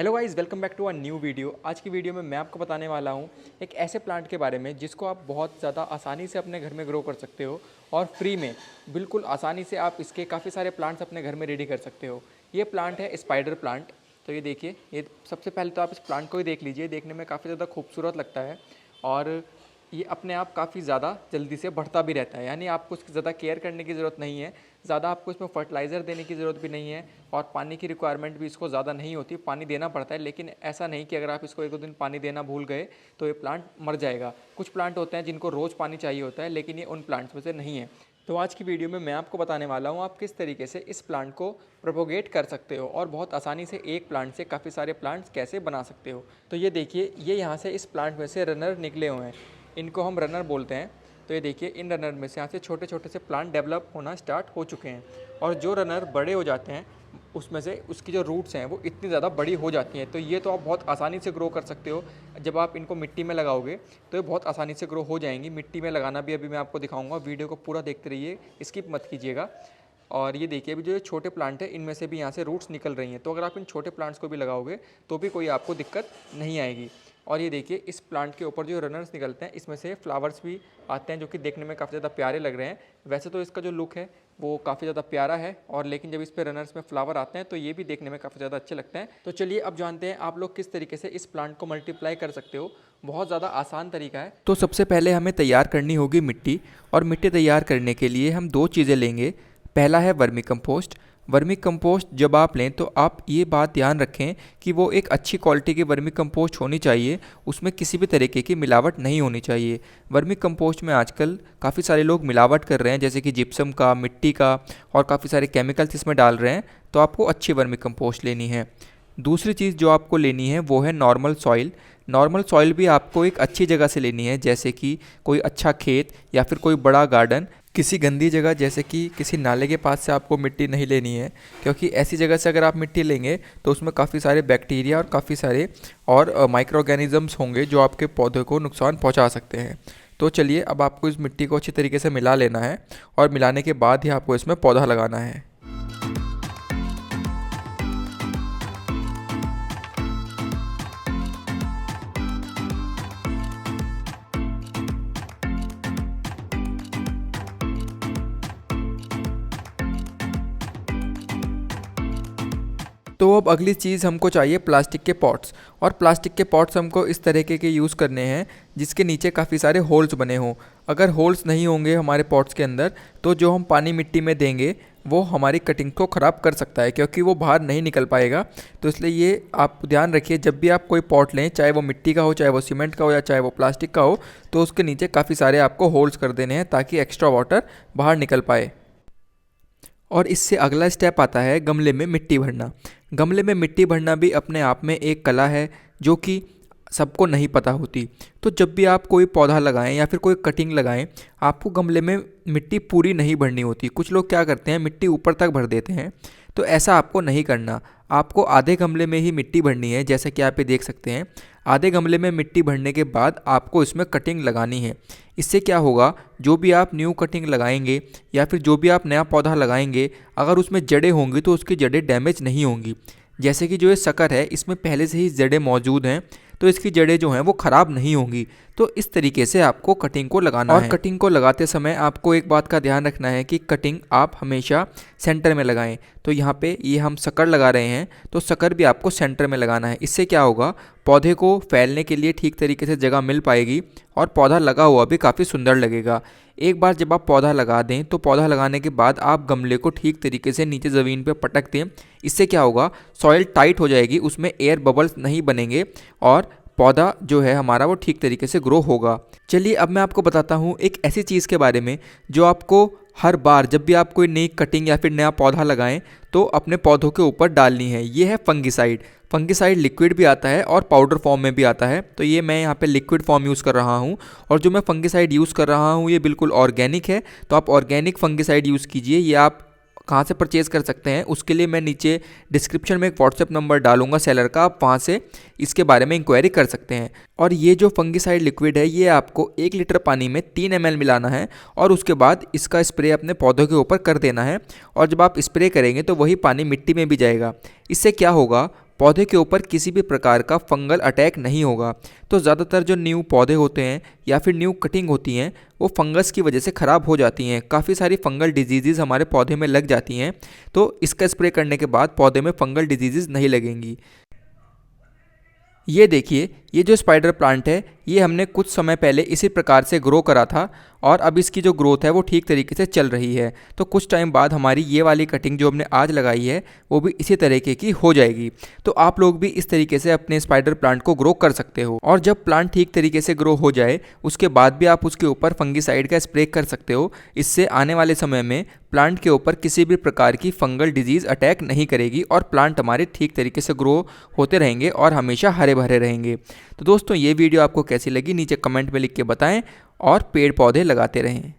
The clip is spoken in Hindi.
Hello guys, welcome back to a new video. आज की वीडियो में मैं आपको बताने वाला हूँ एक ऐसे प्लांट के बारे में जिसको आप बहुत ज़्यादा आसानी से अपने घर में ग्रो कर सकते हो और फ्री में बिल्कुल आसानी से आप इसके काफ़ी सारे प्लांट्स अपने घर में रेडी कर सकते हो। ये प्लांट है स्पाइडर प्लांट। तो ये देखिए, ये सबसे पहले तो आप इस प्लांट को ही देख लीजिए। देखने में काफ़ी ज़्यादा खूबसूरत लगता है और ये अपने आप काफ़ी ज़्यादा जल्दी से बढ़ता भी रहता है, यानी आपको उसकी ज़्यादा केयर करने की ज़रूरत नहीं है। ज़्यादा आपको इसमें फर्टिलाइज़र देने की ज़रूरत भी नहीं है और पानी की रिक्वायरमेंट भी इसको ज़्यादा नहीं होती। पानी देना पड़ता है, लेकिन ऐसा नहीं कि अगर आप इसको एक दो दिन पानी देना भूल गए तो ये प्लांट मर जाएगा। कुछ प्लांट होते हैं जिनको रोज़ पानी चाहिए होता है, लेकिन ये उन प्लांट्स में से नहीं है। तो आज की वीडियो में मैं आपको बताने वाला हूँ आप किस तरीके से इस प्लांट को प्रोपोगेट कर सकते हो और बहुत आसानी से एक प्लांट से काफ़ी सारे प्लांट्स कैसे बना सकते हो। तो ये देखिए, ये यहाँ से इस प्लांट में से रनर निकले हुए हैं, इनको हम रनर बोलते हैं। तो ये देखिए, इन रनर में से यहाँ से छोटे छोटे से प्लांट डेवलप होना स्टार्ट हो चुके हैं और जो रनर बड़े हो जाते हैं उसमें से उसकी जो रूट्स हैं वो इतनी ज़्यादा बड़ी हो जाती हैं। तो ये तो आप बहुत आसानी से ग्रो कर सकते हो। जब आप इनको मिट्टी में लगाओगे तो ये बहुत आसानी से ग्रो हो जाएंगी। मिट्टी में लगाना भी अभी मैं आपको दिखाऊंगा, वीडियो को पूरा देखते रहिए, स्किप मत कीजिएगा। और ये देखिए, अभी जो ये छोटे प्लांट है इनमें से भी यहाँ से रूट्स निकल रही हैं। तो अगर आप इन छोटे प्लांट्स को भी लगाओगे तो भी कोई आपको दिक्कत नहीं आएगी। और ये देखिए, इस प्लांट के ऊपर जो रनर्स निकलते हैं इसमें से फ्लावर्स भी आते हैं जो कि देखने में काफ़ी ज़्यादा प्यारे लग रहे हैं। वैसे तो इसका जो लुक है वो काफ़ी ज़्यादा प्यारा है, और लेकिन जब इस पे रनर्स में फ्लावर आते हैं तो ये भी देखने में काफ़ी ज़्यादा अच्छे लगते हैं। तो चलिए अब जानते हैं आप लोग किस तरीके से इस प्लांट को मल्टीप्लाई कर सकते हो। बहुत ज़्यादा आसान तरीका है। तो सबसे पहले हमें तैयार करनी होगी मिट्टी, और मिट्टी तैयार करने के लिए हम दो चीज़ें लेंगे। पहला है वर्मी कंपोस्ट। वर्मी कंपोस्ट जब आप लें तो आप ये बात ध्यान रखें कि वो एक अच्छी क्वालिटी की वर्मी कंपोस्ट होनी चाहिए, उसमें किसी भी तरीके की मिलावट नहीं होनी चाहिए। वर्मी कंपोस्ट में आजकल काफ़ी सारे लोग मिलावट कर रहे हैं, जैसे कि जिप्सम का, मिट्टी का, और काफ़ी सारे केमिकल्स इसमें डाल रहे हैं। तो आपको अच्छी वर्मी कंपोस्ट लेनी है। दूसरी चीज़ जो आपको लेनी है वो है नॉर्मल सॉइल। नॉर्मल सॉइल भी आपको एक अच्छी जगह से लेनी है, जैसे कि कोई अच्छा खेत या फिर कोई बड़ा गार्डन। किसी गंदी जगह जैसे कि किसी नाले के पास से आपको मिट्टी नहीं लेनी है, क्योंकि ऐसी जगह से अगर आप मिट्टी लेंगे तो उसमें काफ़ी सारे बैक्टीरिया और काफ़ी सारे और माइक्रो ऑर्गेनिजम्स होंगे जो आपके पौधे को नुकसान पहुंचा सकते हैं। तो चलिए, अब आपको इस मिट्टी को अच्छी तरीके से मिला लेना है और मिलाने के बाद ही आपको इसमें पौधा लगाना है। तो अब अगली चीज़ हमको चाहिए प्लास्टिक के पॉट्स। और प्लास्टिक के पॉट्स हमको इस तरीके के यूज़ करने हैं जिसके नीचे काफ़ी सारे होल्स बने हों। अगर होल्स नहीं होंगे हमारे पॉट्स के अंदर तो जो हम पानी मिट्टी में देंगे वो हमारी कटिंग को ख़राब कर सकता है, क्योंकि वो बाहर नहीं निकल पाएगा। तो इसलिए ये आप ध्यान रखिए, जब भी आप कोई पॉट लें, चाहे वो मिट्टी का हो, चाहे वो सीमेंट का हो, या चाहे वो प्लास्टिक का हो, तो उसके नीचे काफ़ी सारे आपको होल्स कर देने हैं ताकि एक्स्ट्रा वाटर बाहर निकल पाए। और इससे अगला स्टेप आता है गमले में मिट्टी भरना। गमले में मिट्टी भरना भी अपने आप में एक कला है जो कि सबको नहीं पता होती। तो जब भी आप कोई पौधा लगाएं या फिर कोई कटिंग लगाएं, आपको गमले में मिट्टी पूरी नहीं भरनी होती। कुछ लोग क्या करते हैं, मिट्टी ऊपर तक भर देते हैं। तो ऐसा आपको नहीं करना। आपको आधे गमले में ही मिट्टी भरनी है, जैसे कि आप ये देख सकते हैं। आधे गमले में मिट्टी भरने के बाद आपको इसमें कटिंग लगानी है। इससे क्या होगा, जो भी आप न्यू कटिंग लगाएंगे या फिर जो भी आप नया पौधा लगाएंगे, अगर उसमें जड़ें होंगी तो उसकी जड़ें डैमेज नहीं होंगी। जैसे कि जो ये शक्कर है, इसमें पहले से ही जड़ें मौजूद हैं, तो इसकी जड़ें जो हैं वो ख़राब नहीं होंगी। तो इस तरीके से आपको कटिंग को लगाना है। और कटिंग को लगाते समय आपको एक बात का ध्यान रखना है कि कटिंग आप हमेशा सेंटर में लगाएं। तो यहाँ पे ये हम शक्कर लगा रहे हैं, तो शक्कर भी आपको सेंटर में लगाना है। इससे क्या होगा, पौधे को फैलने के लिए ठीक तरीके से जगह मिल पाएगी और पौधा लगा हुआ भी काफ़ी सुंदर लगेगा। एक बार जब आप पौधा लगा दें तो पौधा लगाने के बाद आप गमले को ठीक तरीके से नीचे ज़मीन पे पटक दें। इससे क्या होगा, सॉइल टाइट हो जाएगी, उसमें एयर बबल्स नहीं बनेंगे और पौधा जो है हमारा वो ठीक तरीके से ग्रो होगा। चलिए अब मैं आपको बताता हूँ एक ऐसी चीज़ के बारे में जो आपको हर बार जब भी आप कोई नई कटिंग या फिर नया पौधा लगाएं तो अपने पौधों के ऊपर डालनी है। ये है फंगिसाइड। फंगिसाइड लिक्विड भी आता है और पाउडर फॉर्म में भी आता है। तो ये मैं यहाँ पे लिक्विड फॉर्म यूज़ कर रहा हूँ, और जो मैं फंगिसाइड यूज़ कर रहा हूँ ये बिल्कुल ऑर्गेनिक है। तो आप ऑर्गेनिक फंगिसाइड यूज़ कीजिए। ये आप कहाँ से परचेज़ कर सकते हैं उसके लिए मैं नीचे डिस्क्रिप्शन में एक व्हाट्सएप नंबर डालूंगा सेलर का, आप वहाँ से इसके बारे में इंक्वायरी कर सकते हैं। और ये जो फंगिसाइड लिक्विड है ये आपको 1 लीटर पानी में 3 ml मिलाना है और उसके बाद इसका स्प्रे अपने पौधों के ऊपर कर देना है। और जब आप स्प्रे करेंगे तो वही पानी मिट्टी में भी जाएगा। इससे क्या होगा, पौधे के ऊपर किसी भी प्रकार का फंगल अटैक नहीं होगा। तो ज़्यादातर जो न्यू पौधे होते हैं या फिर न्यू कटिंग होती हैं वो फंगस की वजह से ख़राब हो जाती हैं। काफ़ी सारी फंगल डिजीज़ हमारे पौधे में लग जाती हैं, तो इसका स्प्रे करने के बाद पौधे में फंगल डिजीज़ नहीं लगेंगी। ये देखिए, ये जो स्पाइडर प्लांट है ये हमने कुछ समय पहले इसी प्रकार से ग्रो करा था और अब इसकी जो ग्रोथ है वो ठीक तरीके से चल रही है। तो कुछ टाइम बाद हमारी ये वाली कटिंग जो हमने आज लगाई है वो भी इसी तरीके की हो जाएगी। तो आप लोग भी इस तरीके से अपने स्पाइडर प्लांट को ग्रो कर सकते हो। और जब प्लांट ठीक तरीके से ग्रो हो जाए उसके बाद भी आप उसके ऊपर फंगीसाइड का स्प्रे कर सकते हो। इससे आने वाले समय में प्लांट के ऊपर किसी भी प्रकार की फंगल डिजीज़ अटैक नहीं करेगी और प्लांट हमारे ठीक तरीके से ग्रो होते रहेंगे और हमेशा हरे भरे रहेंगे। तो दोस्तों, ये वीडियो आपको कैसी लगी नीचे कमेंट में लिख के बताएं और पेड़ पौधे लगाते रहें।